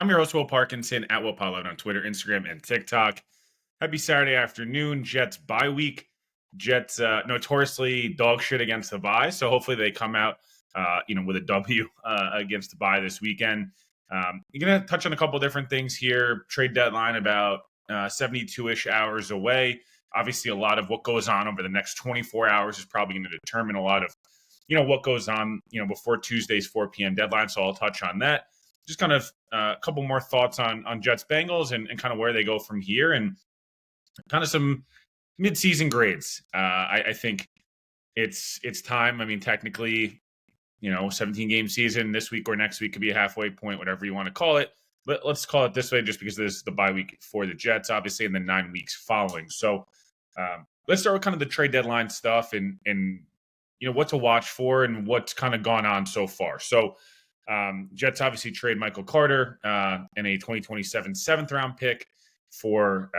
I'm your host, Will Parkinson, at Will Pilot on Twitter, Instagram, and TikTok. Happy Saturday afternoon. Jets bye week. Jets notoriously dog shit against the bye, so hopefully they come out, with a W against the bye this weekend. You're gonna touch on a couple different things here. Trade deadline about 72-ish hours away. Obviously, a lot of what goes on over the next 24 hours is probably going to determine a lot of, what goes on, before Tuesday's 4 p.m. deadline. So I'll touch on that. Just kind of a couple more thoughts on Jets Bengals and kind of where they go from here, and kind of some mid-season grades. I think it's time. I mean, technically, 17 game season this week or next week could be a halfway point, whatever you want to call it. But let's call it this way, just because this is the bye week for the Jets, obviously, and then 9 weeks following. So let's start with kind of the trade deadline stuff and what to watch for and what's kind of gone on so far. So Jets obviously trade Michael Carter and a 2027 seventh round pick for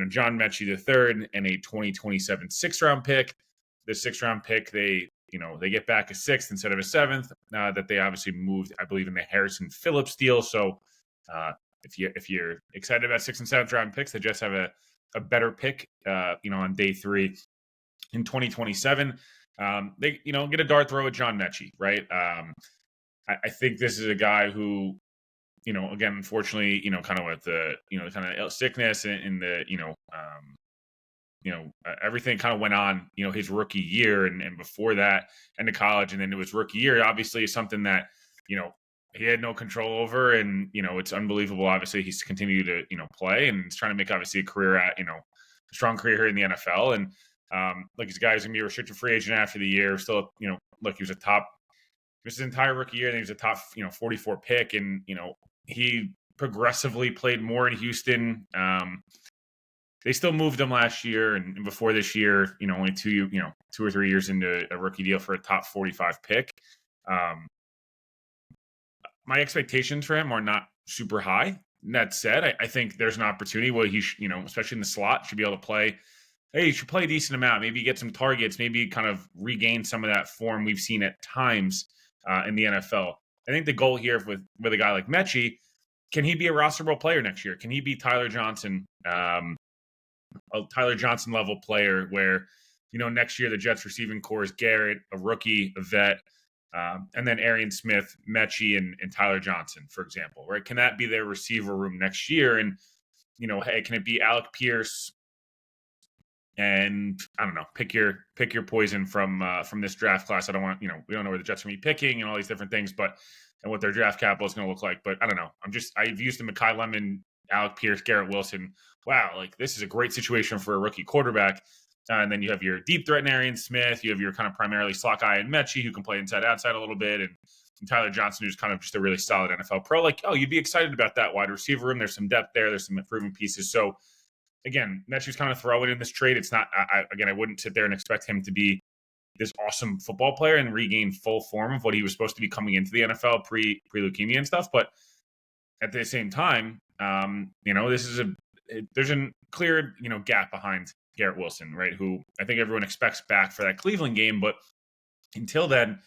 John Mechie III and a 2027 sixth round pick. The sixth round pick they get back a sixth instead of a seventh that they obviously moved, I believe, in the Harrison Phillips deal. So if you're excited about sixth and seventh round picks, the Jets have a better pick on day 3 in 2027. They get a dart throw at John Mechie, right? I think this is a guy who, again, unfortunately, kind of with the, kind of sickness and the, everything kind of went on, his rookie year and before that into college and then to his rookie year, obviously is something that, he had no control over. And, it's unbelievable. Obviously, he's continued to, play and he's trying to make obviously a career at, a strong career here in the NFL. And he's a guy who's going to be a restricted free agent after the year. Still, he was a top, his entire rookie year, and he was a top, 44 pick, and he progressively played more in Houston. They still moved him last year, and before this year, only 2 or 3 years into a rookie deal for a top 45 pick. My expectations for him are not super high. That said, I think there's an opportunity where he, especially in the slot, should be able to play. Hey, he should play a decent amount. Maybe get some targets. Maybe kind of regain some of that form we've seen at times in the NFL. I think the goal here with a guy like Mechie, can he be a rosterable player next year? Can he be Tyler Johnson, a Tyler Johnson level player where, next year the Jets receiving core is Garrett, a rookie, a vet, and then Arian Smith, Mechie, and Tyler Johnson, for example, right? Can that be their receiver room next year? And, hey, can it be Alec Pierce? And I don't know, pick your poison from this draft class. I don't want, we don't know where the Jets are going to be picking and all these different things, and what their draft capital is going to look like. But I don't know. I've used the Mekhi Lemon, Alec Pierce, Garrett Wilson. Wow, this is a great situation for a rookie quarterback. And then you have your deep threat in Arian Smith. You have your kind of primarily slot guy in Mechie who can play inside outside a little bit, and Tyler Johnson, who's kind of just a really solid NFL pro. You'd be excited about that wide receiver room. There's some depth there. There's some improvement pieces. So again, Mechie's kind of throwing in this trade. It's not, I wouldn't sit there and expect him to be this awesome football player and regain full form of what he was supposed to be coming into the NFL pre-leukemia and stuff. But at the same time, there's a clear, gap behind Garrett Wilson, right? Who I think everyone expects back for that Cleveland game. But until then,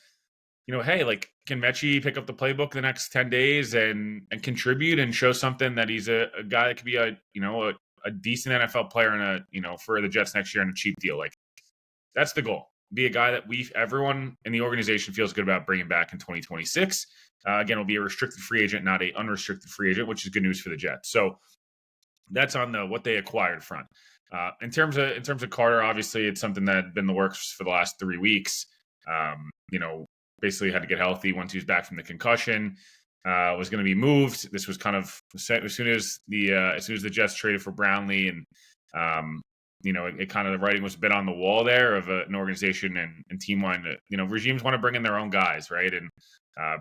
hey, can Mechie pick up the playbook the next 10 days and contribute and show something that he's a guy that could be a decent NFL player and for the Jets next year on a cheap deal. That's the goal. Be a guy that everyone in the organization feels good about bringing back in 2026. Again, it'll be a restricted free agent, not a unrestricted free agent, which is good news for the Jets. So that's on the what they acquired front. In terms of Carter, obviously it's something that had been in the works for the last 3 weeks. Basically had to get healthy once he was back from the concussion. Was going to be moved. This was kind of set as soon as the Jets traded for Brownlee, and it kind of the writing was a bit on the wall there of an organization and team wanting to, regimes want to bring in their own guys, right? And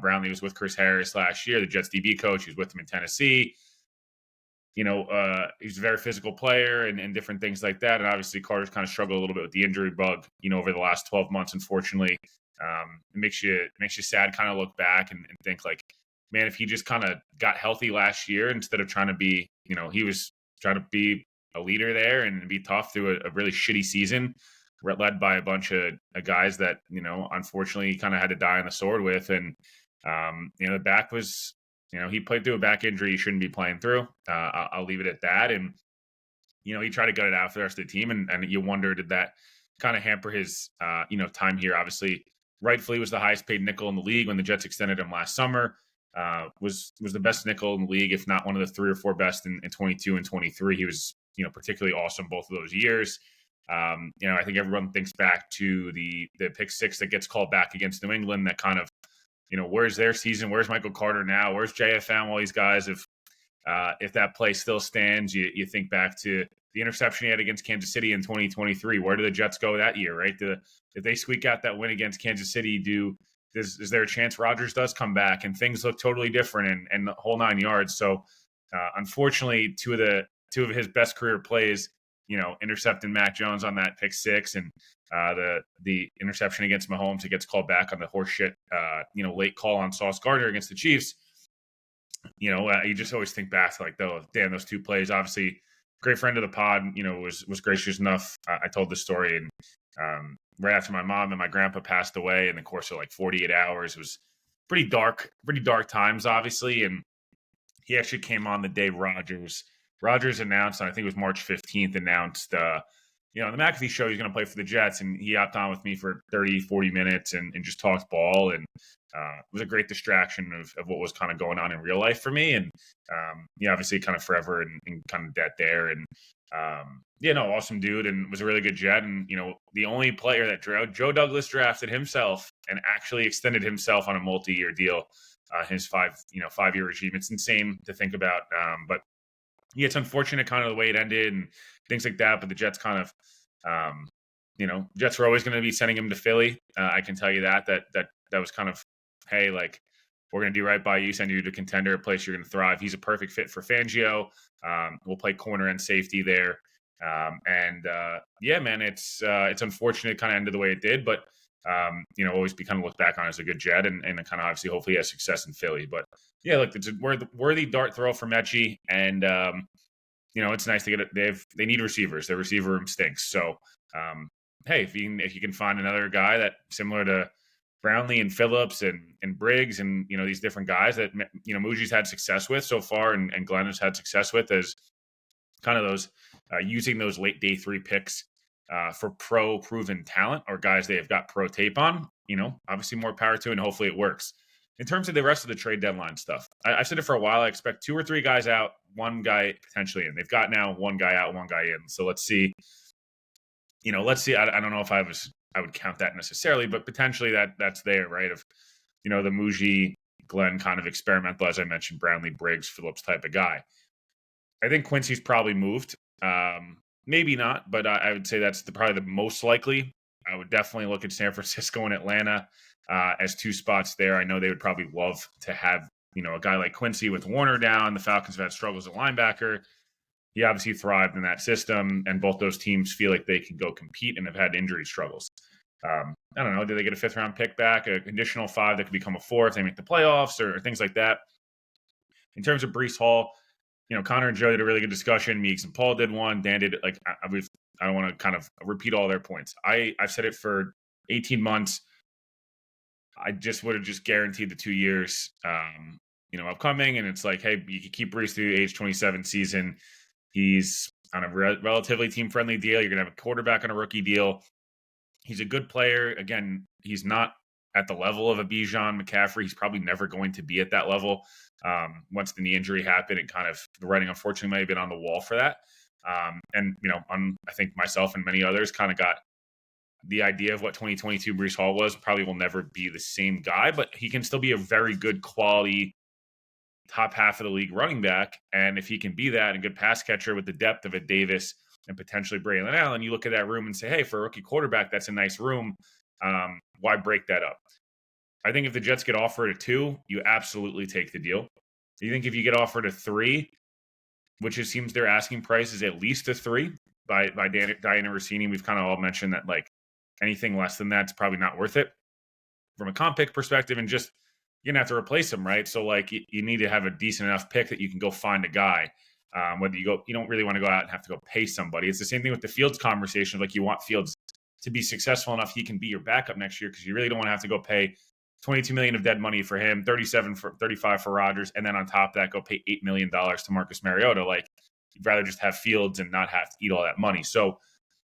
Brownlee was with Chris Harris last year, the Jets DB coach. He was with him in Tennessee. He's a very physical player and different things like that. And obviously Carter's kind of struggled a little bit with the injury bug, over the last 12 months, unfortunately. It makes you sad kind of look back and think man, if he just kind of got healthy last year instead of trying to be, he was trying to be a leader there and be tough through a really shitty season, led by a bunch of guys that, unfortunately kind of had to die on the sword with. And, the back was He played through a back injury he shouldn't be playing through. I'll leave it at that. And, he tried to gut it out for the rest of the team. And you wonder, did that kind of hamper his, time here? Obviously, rightfully was the highest paid nickel in the league when the Jets extended him last summer. Was the best nickel in the league, if not one of the 3 or 4 best in 22 and 23. He was, particularly awesome both of those years. I think everyone thinks back to the pick 6 that gets called back against New England. That kind of, where's their season? Where's Michael Carter now? Where's JFM? All these guys, if that play still stands, you think back to the interception he had against Kansas City in 2023. Where do the Jets go that year, right? If they squeak out that win against Kansas City, is there a chance Rodgers does come back and things look totally different and the whole 9 yards? So, unfortunately, two of his best career plays, intercepting Mac Jones on that pick 6 and the interception against Mahomes, it gets called back on the horseshit, late call on Sauce Gardner against the Chiefs. You just always think back to those 2 plays. Obviously, great friend of the pod, was gracious enough. I told this story and right after my mom and my grandpa passed away in the course of 48 hours. It was pretty dark times, obviously. And he actually came on the day Rodgers announced, and I think it was March 15th, announced, the McAfee show he's going to play for the Jets. And he hopped on with me for 30, 40 minutes and just talked ball. And it was a great distraction of what was kind of going on in real life for me. And, obviously kind of forever and kind of debt there. And, awesome dude and was a really good Jet. And, the only player that Joe Douglas drafted himself and actually extended himself on a multi-year deal, his 5-year regime. It's insane to think about. But yeah, it's unfortunate kind of the way it ended and things like that. But the Jets kind of, Jets were always going to be sending him to Philly. I can tell you that was kind of, hey, we're going to do right by you, send you to a contender, a place you're going to thrive. He's a perfect fit for Fangio. We'll play corner and safety there. Man, it's unfortunate kind of ended the way it did, but always be kind of looked back on as a good Jet and kind of obviously hopefully has success in Philly. But yeah, look, it's a worthy dart throw for Mechie, and it's nice to get it. They need receivers. Their receiver room stinks. So hey, if you can find another guy that similar to Brownlee and Phillips and Briggs and these different guys that Muji's had success with so far and Glenn has had success with as kind of those using those late day 3 picks for pro proven talent or guys they have got pro tape on, obviously more power to, and hopefully it works. In terms of the rest of the trade deadline stuff, I've said it for a while. I expect 2 or 3 guys out, 1 guy potentially in. They've got now 1 guy out, 1 guy in. So let's see. I don't know if I would count that necessarily, but potentially that's there, right? Of, the Muji, Glenn kind of experimental, as I mentioned, Brownlee, Briggs, Phillips type of guy. I think Quincy's probably moved. Maybe not, but I would say that's probably the most likely. I would definitely look at San Francisco and Atlanta as 2 spots there. I know they would probably love to have, a guy like Quincy with Warner down. The Falcons have had struggles at linebacker. He obviously thrived in that system, and both those teams feel like they can go compete and have had injury struggles. I don't know. Do they get a 5th-round pick back, a conditional 5 that could become a 4 if they make the playoffs or things like that? In terms of Breece Hall, Connor and Joe did a really good discussion. Meeks and Paul did one. Dan did it. I don't want to kind of repeat all their points. I've said it for 18 months. I just would have just guaranteed the 2 years, upcoming. And it's like, hey, you can keep Breece through the age 27 season. He's on a relatively team-friendly deal. You're going to have a quarterback on a rookie deal. He's a good player. Again, he's not at the level of a Bijan, McCaffrey. He's probably never going to be at that level. Once the knee injury happened, and kind of the writing, unfortunately, might have been on the wall for that. I think myself and many others kind of got the idea of what 2022 Breece Hall was. Probably will never be the same guy, but he can still be a very good quality top half of the league running back. And if he can be that, a good pass catcher with the depth of a Davis and potentially Braylon Allen, you look at that room and say, hey, for a rookie quarterback, that's a nice room. Why break that up? I think if the Jets get offered a 2, you absolutely take the deal. You think if you get offered a 3, which it seems their asking price is at least a 3 by Diana Rossini, we've kind of all mentioned that anything less than that's probably not worth it from a comp pick perspective, and just you're gonna have to replace him, right? So you need to have a decent enough pick that you can go find a guy. Whether you don't really want to go out and have to go pay somebody. It's the same thing with the Fields conversation. You want Fields to be successful enough he can be your backup next year, because you really don't want to have to go pay $22 million of dead money for him, 35 for Rodgers, and then on top of that, go pay $8 million to Marcus Mariota. Like, you'd rather just have Fields and not have to eat all that money. So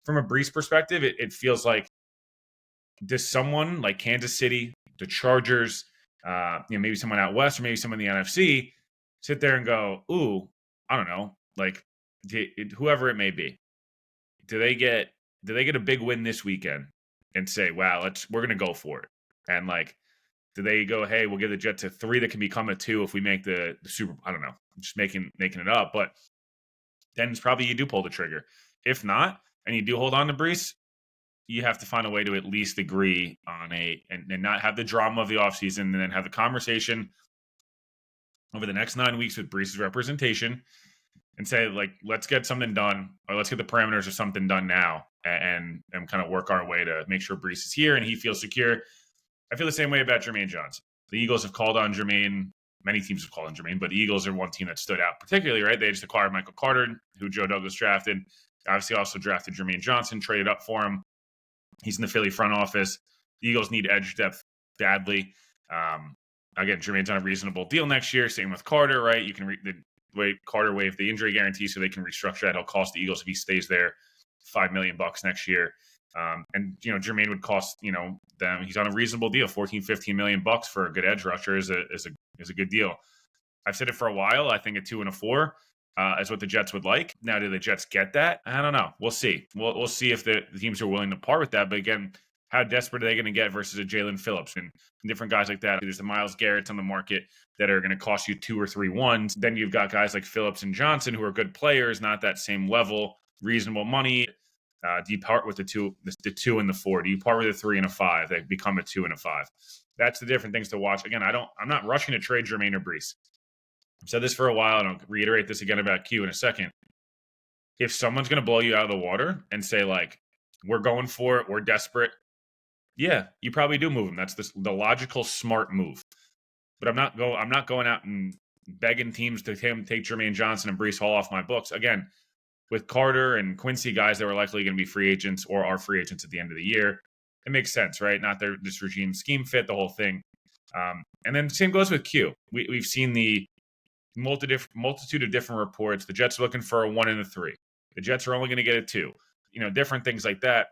from a Brees perspective, it feels like, does someone like Kansas City, the Chargers, maybe someone out west or maybe someone in the NFC sit there and go, ooh, I don't know, like whoever it may be, do they get a big win this weekend and say, wow, we're going to go for it? And like, do they go, hey, we'll give the Jets a 3 that can become a 2 if we make the Super? I don't know, I'm just making it up, but then it's probably you do pull the trigger. If not, and you do hold on to Brees, you have to find a way to at least agree on and not have the drama of the offseason, and then have the conversation over the next 9 weeks with Brees' representation and say, like, let's get something done, or let's get the parameters of something done now, and kind of work our way to make sure Brees is here and he feels secure. I feel the same way about Jermaine Johnson. The Eagles have called on Jermaine. Many teams have called on Jermaine, but the Eagles are one team that stood out particularly, right? They just acquired Michael Carter, who Joe Douglas drafted. Obviously also drafted Jermaine Johnson, traded up for him. He's in the Philly front office. The Eagles need edge depth badly. Again, Jermaine's on a reasonable deal next year. Same with Carter, right? You can Carter waived the injury guarantee, so they can restructure that. It'll cost the Eagles, if he stays there, $5 million next year. And Jermaine would cost them. He's on a reasonable deal, $14-15 million for a good edge rusher is a good deal. I've said it for a while. I think a 2 and a 4 is what the Jets would like. Now, do the Jets get that? I don't know. We'll see. We'll see if the teams are willing to part with that. But again, how desperate are they going to get versus a Jalen Phillips and different guys like that? There's the Myles Garrett's on the market that are going to cost you 2 or 3 ones. Then you've got guys like Phillips and Johnson who are good players, not that same level, reasonable money. Do you part with the 2 and the 4? Do you part with a 3 and a 5? They become a 2 and a 5. That's the different things to watch. Again, I'm not rushing to trade Jermaine or Brees. I've said this for a while, and I'll reiterate this again about Q in a second. If someone's going to blow you out of the water and say, like, we're going for it, we're desperate, yeah, you probably do move him. That's the logical, smart move. But I'm not going out and begging teams to take Jermaine Johnson and Brees Hall off my books. Again, with Carter and Quincy, guys that were likely going to be free agents or are free agents at the end of the year, it makes sense, right? Not their this regime scheme fit, the whole thing. And then the same goes with Q. We've seen the multitude of different reports. The Jets are looking for a 1 and a 3. The Jets are only going to get a 2. Different things like that.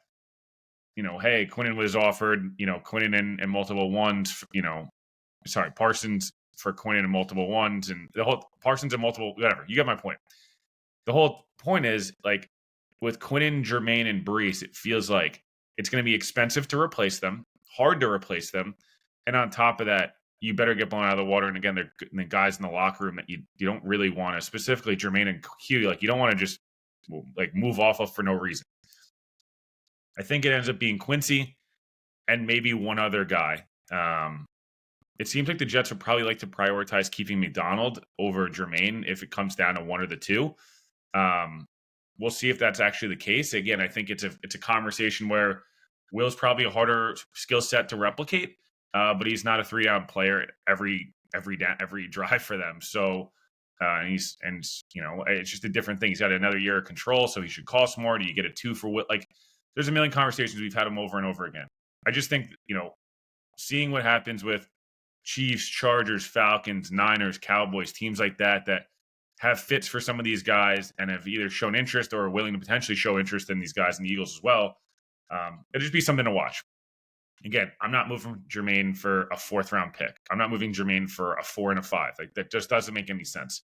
Hey, Quinnen was offered, Quinnen and multiple ones, Parsons for Quinnen and multiple ones, and the whole Parsons and multiple, whatever. You get my point. The whole point is, like, with Quinnen, Jermaine, and Brees, it feels like it's going to be expensive to replace them, hard to replace them, and on top of that, you better get blown out of the water. And again, they're the guys in the locker room that you don't really want to, specifically Jermaine and Q, like, you don't want to just like move off of for no reason. I think it ends up being Quincy and maybe one other guy. It seems like the Jets would probably like to prioritize keeping McDonald over Jermaine if it comes down to one or the two. We'll see if that's actually the case. Again, I think it's a conversation where Will's probably a harder skill set to replicate, but he's not a 3-down player every drive for them. So it's just a different thing. He's got another year of control, so he should cost more. Do you get a 2 for Will? Like, there's a million conversations. We've had him over and over again. I just think, seeing what happens with Chiefs, Chargers, Falcons, Niners, Cowboys, teams like that have fits for some of these guys and have either shown interest or are willing to potentially show interest in these guys and the Eagles as well. It'll just be something to watch. Again, I'm not moving Jermaine for a 4th-round pick. I'm not moving Jermaine for a 4 and a 5. Like, that just doesn't make any sense.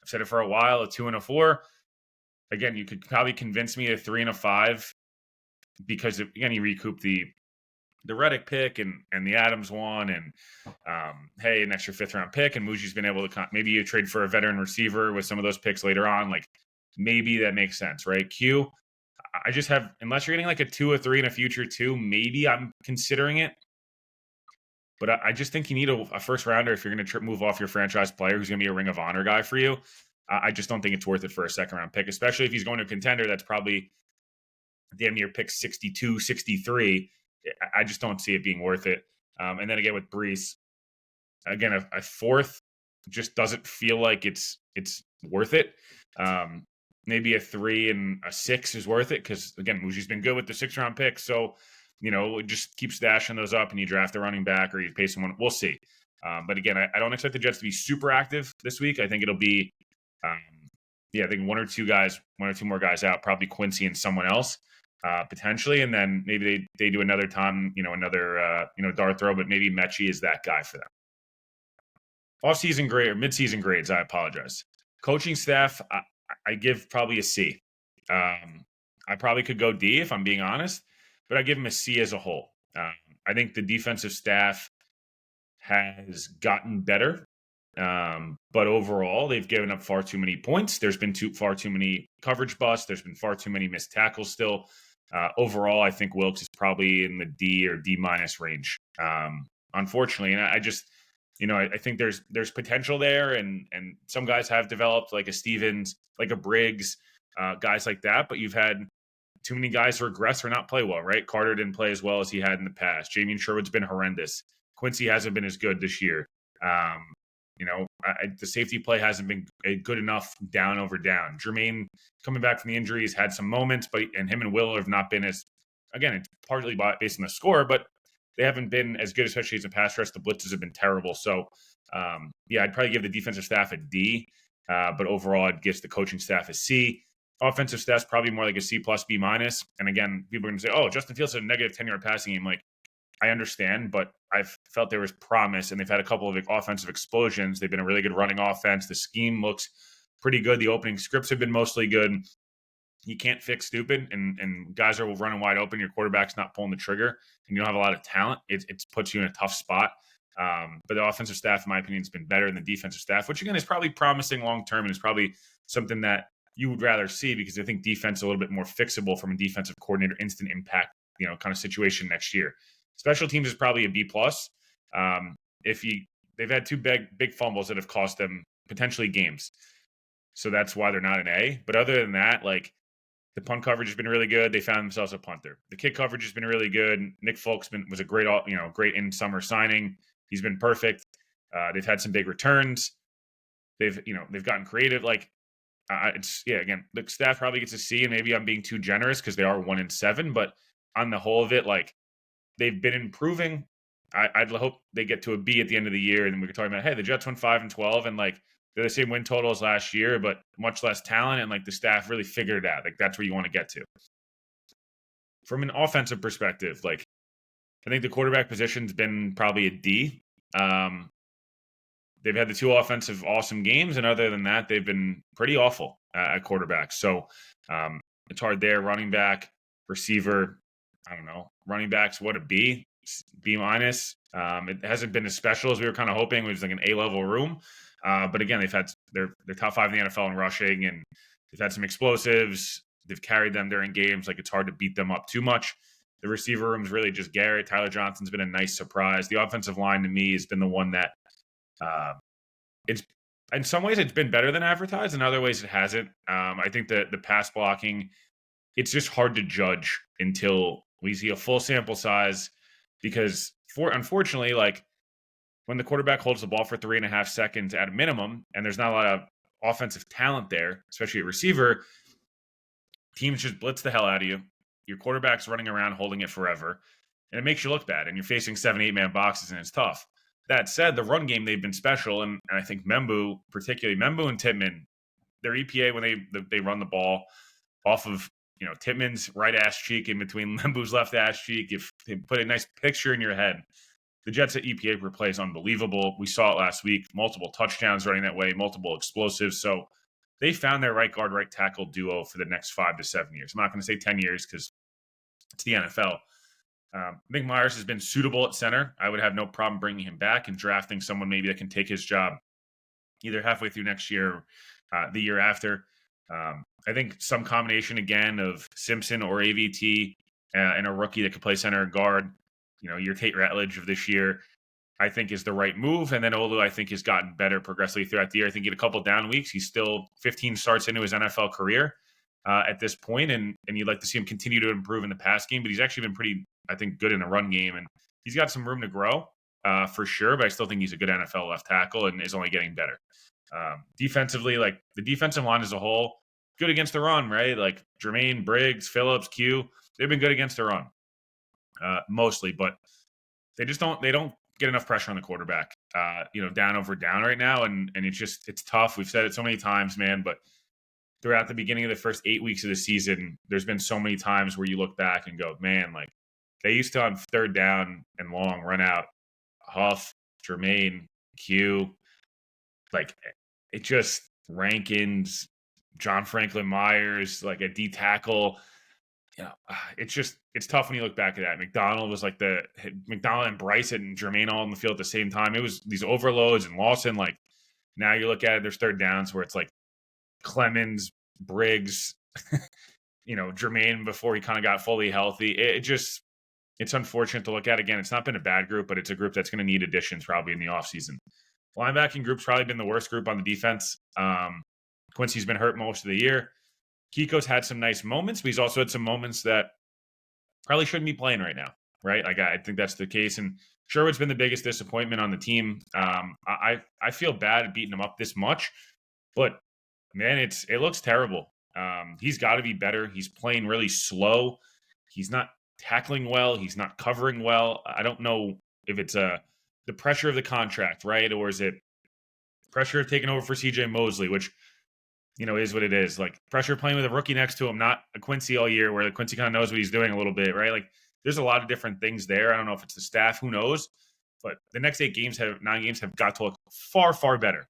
I've said it for a while, a 2 and a 4. Again, you could probably convince me a 3 and a 5 because, again, you recoup the Reddick pick and the Adams one, and hey, an extra 5th-round pick, and Muji's been able to maybe you trade for a veteran receiver with some of those picks later on. Like, maybe that makes sense, right? Q, I just have, unless you're getting like a 2 or 3 in a future 2, maybe I'm considering it. But I just think you need a first-rounder if you're going to move off your franchise player who's going to be a Ring of Honor guy for you. I just don't think it's worth it for a 2nd-round pick, especially if he's going to a contender that's probably damn near pick 62, 63. I just don't see it being worth it. And then again with Brees, again, a 4th just doesn't feel like it's worth it. Maybe a 3 and a 6 is worth it because, again, Muji's been good with the 6th-round pick. So just keep stashing those up and you draft a running back or you pay someone. We'll see. But again, I don't expect the Jets to be super active this week. I think it'll be, I think one or two more guys out, probably Quincy and someone else, potentially. And then maybe they do another time, another dart throw, but maybe Mechie is that guy for them. Off-season grade or mid-season grades, I apologize. Coaching staff, I give probably a C. I probably could go D if I'm being honest, but I give him a C as a whole. I think the defensive staff has gotten better, but overall they've given up far too many points. There's been far too many coverage busts. There's been far too many missed tackles still. Overall, I think Wilks is probably in the D or D- range, unfortunately. And I just, I think there's potential there, and some guys have developed, like a Stevens, like a Briggs, guys like that. But you've had too many guys regress or not play well, right? Carter didn't play as well as he had in the past. Jamie Sherwood's been horrendous. Quincy hasn't been as good this year. The safety play hasn't been good enough down over down. Jermaine, coming back from the injuries, had some moments, and him and Will have not been as, again, it's partly based on the score, but they haven't been as good, especially as a pass rush. The blitzes have been terrible. So, I'd probably give the defensive staff a D, but overall, I'd give the coaching staff a C. Offensive staff's probably more like a C plus, B minus. And again, people are going to say, oh, Justin Fields had a negative 10-yard passing game. Like, I understand, but I've felt there was promise, and they've had a couple of offensive explosions. They've been a really good running offense. The scheme looks pretty good. The opening scripts have been mostly good. You can't fix stupid, and guys are running wide open. Your quarterback's not pulling the trigger, and you don't have a lot of talent. It puts you in a tough spot. But the offensive staff, in my opinion, has been better than the defensive staff, which, again, is probably promising long-term, and is probably something that you would rather see, because I think defense is a little bit more fixable from a defensive coordinator, instant impact, kind of situation next year. Special teams is probably a B plus. They've had two big fumbles that have cost them potentially games, so that's why they're not an A. But other than that, like, the punt coverage has been really good. They found themselves a punter. The kick coverage has been really good. Nick Folk's was a great in summer signing. He's been perfect. They've had some big returns. They've gotten creative. Like, again, the staff probably gets a C, and maybe I'm being too generous because they are 1-7. But on the whole of it, like, they've been improving. I'd hope they get to a B at the end of the year, and we can talk about, hey, the Jets went 5-12, and like, they're the same win total as last year, but much less talent, and like, the staff really figured it out. Like, that's where you want to get to. From an offensive perspective, like, I think the quarterback position's been probably a D. They've had the two offensive awesome games, and other than that, they've been pretty awful at quarterback. So it's hard there. Running back, receiver, I don't know. Running backs, what, a B? B minus. It hasn't been as special as we were kind of hoping. It was like an A-level room. But again, they've had they're top 5 in the NFL in rushing, and they've had some explosives. They've carried them during games. Like, it's hard to beat them up too much. The receiver room's really just Garrett. Tyler Johnson's been a nice surprise. The offensive line, to me, has been the one that it's, in some ways, it's been better than advertised. In other ways, it hasn't. I think that the pass blocking, it's just hard to judge until we see a full sample size, because unfortunately, like, when the quarterback holds the ball for 3.5 seconds at a minimum, and there's not a lot of offensive talent there, especially at receiver, teams just blitz the hell out of you. Your quarterback's running around holding it forever, and it makes you look bad, and you're facing 7-8-man boxes, and it's tough. That said, the run game, they've been special, and I think Membu, particularly Membu and Tittman, their EPA when they run the ball off of Tittman's right ass cheek in between Membu's left ass cheek, if they put a nice picture in your head. The Jets' EPA per play is unbelievable. We saw it last week. Multiple touchdowns running that way, multiple explosives. So they found their right guard, right tackle duo for the next 5 to 7 years. I'm not going to say 10 years because it's the NFL. I think Myers has been suitable at center. I would have no problem bringing him back and drafting someone maybe that can take his job either halfway through next year or the year after. I think some combination, again, of Simpson or AVT and a rookie that could play center or guard, your Tate Ratledge of this year, I think is the right move. And then Olu, I think, has gotten better progressively throughout the year. I think he had a couple down weeks. He's still 15 starts into his NFL career at this point, and you'd like to see him continue to improve in the pass game. But he's actually been pretty, I think, good in the run game, and he's got some room to grow for sure. But I still think he's a good NFL left tackle and is only getting better. Defensively, like, the defensive line as a whole, good against the run, right? Like, Jermaine, Briggs, Phillips, Q, they've been good against the run. mostly, but they don't get enough pressure on the quarterback. Down over down right now, and it's tough. We've said it so many times, man, but throughout the beginning of the first 8 weeks of the season, there's been so many times where you look back and go, man, like they used to on third down and long run out Huff, Jermaine, Q, like it just Rankins, John Franklin Myers, like a D tackle. It's tough when you look back at that. McDonald was like McDonald and Bryce and Jermaine all in the field at the same time. It was these overloads, and Lawson, like now you look at it, there's third downs where it's like Clemens, Briggs, Jermaine before he kind of got fully healthy. It's unfortunate to look at. Again, it's not been a bad group, but it's a group that's going to need additions probably in the offseason. Linebacking group's probably been the worst group on the defense. Quincy's been hurt most of the year. Kiko's had some nice moments, but he's also had some moments that probably shouldn't be playing right now, right? Like I think that's the case. And Sherwood's been the biggest disappointment on the team. I feel bad at beating him up this much, but man, it looks terrible. He's got to be better. He's playing really slow. He's not tackling well. He's not covering well. I don't know if it's the pressure of the contract, right? Or is it pressure of taking over for CJ Mosley, which, is what it is. Like pressure playing with a rookie next to him, not a Quincy all year, where Quincy kind of knows what he's doing a little bit, right? Like there's a lot of different things there. I don't know if it's the staff, who knows? But the next 9 games have got to look far, far better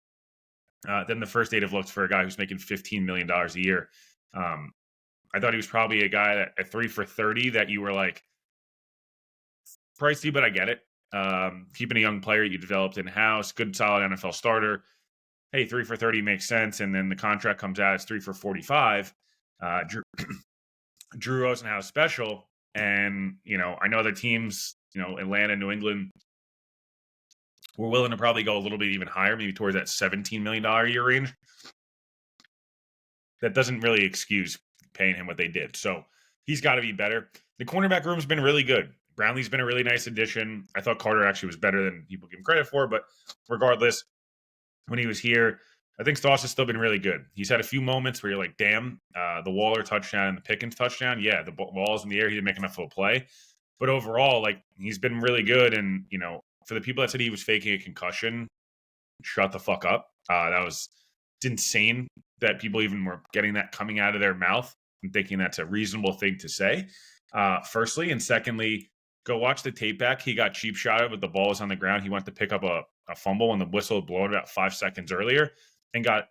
than the first 8 have looked for a guy who's making $15 million a year. I thought he was probably a guy that at 3 for 30 that you were like, pricey, but I get it. Keeping a young player you developed in-house, good, solid NFL starter. Hey, 3 for 30 makes sense. And then the contract comes out, it's 3 for 45. Drew Rosenhaus special. And, I know other teams, Atlanta, New England, we're willing to probably go a little bit even higher, maybe towards that $17 million a year range. That doesn't really excuse paying him what they did. So he's got to be better. The cornerback room's been really good. Brownlee's been a really nice addition. I thought Carter actually was better than people give him credit for, but regardless, when he was here, I think Stoss has still been really good. He's had a few moments where you're like, damn, the Waller touchdown and the Pickens touchdown. Yeah, the ball's in the air. He didn't make enough of a play. But overall, like, he's been really good. And, for the people that said he was faking a concussion, shut the fuck up. It's insane that people even were getting that coming out of their mouth and thinking that's a reasonable thing to say, firstly. And secondly, go watch the tape back. He got cheap shotted with the ball was on the ground. He went to pick up a fumble when the whistle had blown about 5 seconds earlier and got,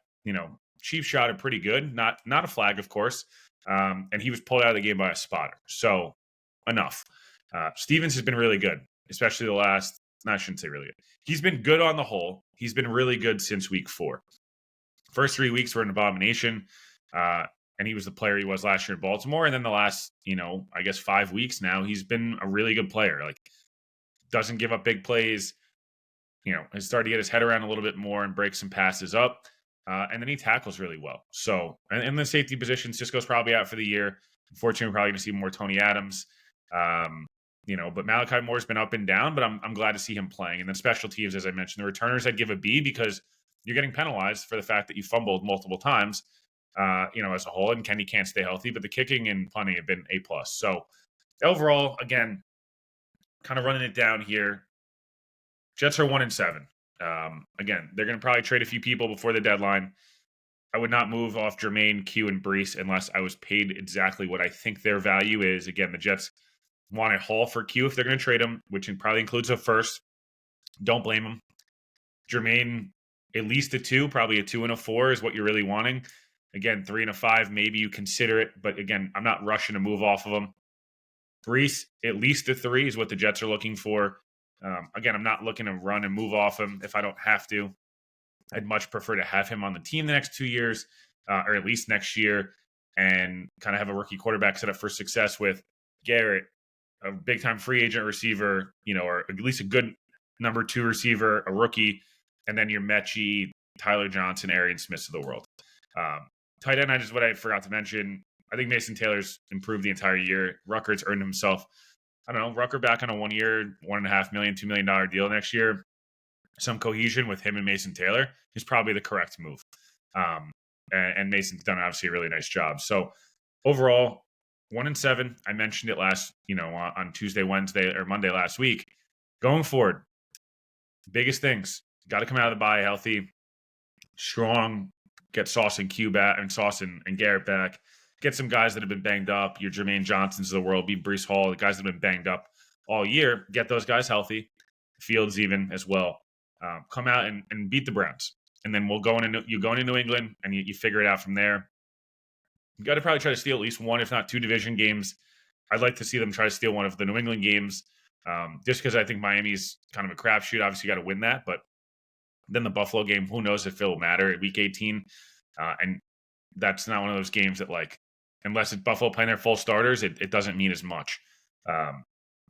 cheap shotted pretty good. Not a flag, of course. And he was pulled out of the game by a spotter. So enough. Stevens has been really good, especially I shouldn't say really good. He's been good on the whole. He's been really good since week 4. First 3 weeks were an abomination. And he was the player he was last year in Baltimore. And then the last, 5 weeks now, he's been a really good player. Like, doesn't give up big plays, has started to get his head around a little bit more and break some passes up. And then he tackles really well. So, and in the safety position, Cisco's probably out for the year. Unfortunately, we're probably going to see more Tony Adams. But Malachi Moore's been up and down, but I'm glad to see him playing. And then special teams, as I mentioned, the returners I'd give a B because you're getting penalized for the fact that you fumbled multiple times, as a whole, and Kenny can't stay healthy. But the kicking and punting have been A+. So overall, again, kind of running it down here, Jets are 1-7. Again, they're going to probably trade a few people before the deadline. I would not move off Jermaine, Q, and Brees unless I was paid exactly what I think their value is. Again, the Jets want a haul for Q if they're going to trade him, which probably includes a first. Don't blame him. Jermaine, at least a 2, probably a 2 and a 4 is what you're really wanting. Again, 3 and a 5, maybe you consider it. But again, I'm not rushing to move off of him. Brees, at least a 3 is what the Jets are looking for. Again, I'm not looking to run and move off him if I don't have to. I'd much prefer to have him on the team the next 2 years, or at least next year, and kind of have a rookie quarterback set up for success with Garrett, a big-time free agent receiver, or at least a good number 2 receiver, a rookie, and then your Mechie, Tyler Johnson, Arian Smiths of the world. Tight end, what I forgot to mention, I think Mason Taylor's improved the entire year. Rucker's earned himself, Rucker back on a 1 year, $1.5 million, $2 million deal next year. Some cohesion with him and Mason Taylor is probably the correct move. And Mason's done obviously a really nice job. So overall, 1-7. I mentioned it on Tuesday, Wednesday, or Monday last week. Going forward, biggest things. Got to come out of the bye healthy, strong. Get Sauce and Q back, and Sauce and Garrett back. Get some guys that have been banged up. Your Jermaine Johnsons of the world, beat Brees Hall, the guys that have been banged up all year. Get those guys healthy. Fields even as well. Come out and beat the Browns. And then we'll go into New England, and you figure it out from there. You got to probably try to steal at least one, if not two, division games. I'd like to see them try to steal one of the New England games, just because I think Miami's kind of a crapshoot. Obviously, you got to win that, but then the Buffalo game, who knows if it'll matter at Week 18? And that's not one of those games that, like, unless it's Buffalo playing their full starters, it doesn't mean as much.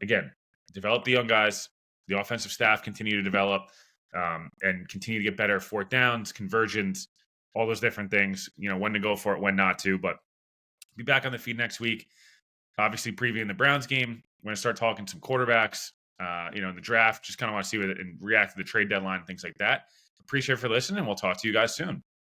Again, develop the young guys. The offensive staff continue to develop and continue to get better at fourth downs, conversions, all those different things. When to go for it, when not to. But be back on the feed next week. Obviously, previewing the Browns game. We're going to start talking some quarterbacks, in the draft. Just kind of want to see what and react to the trade deadline and things like that. Appreciate it for listening, and we'll talk to you guys soon.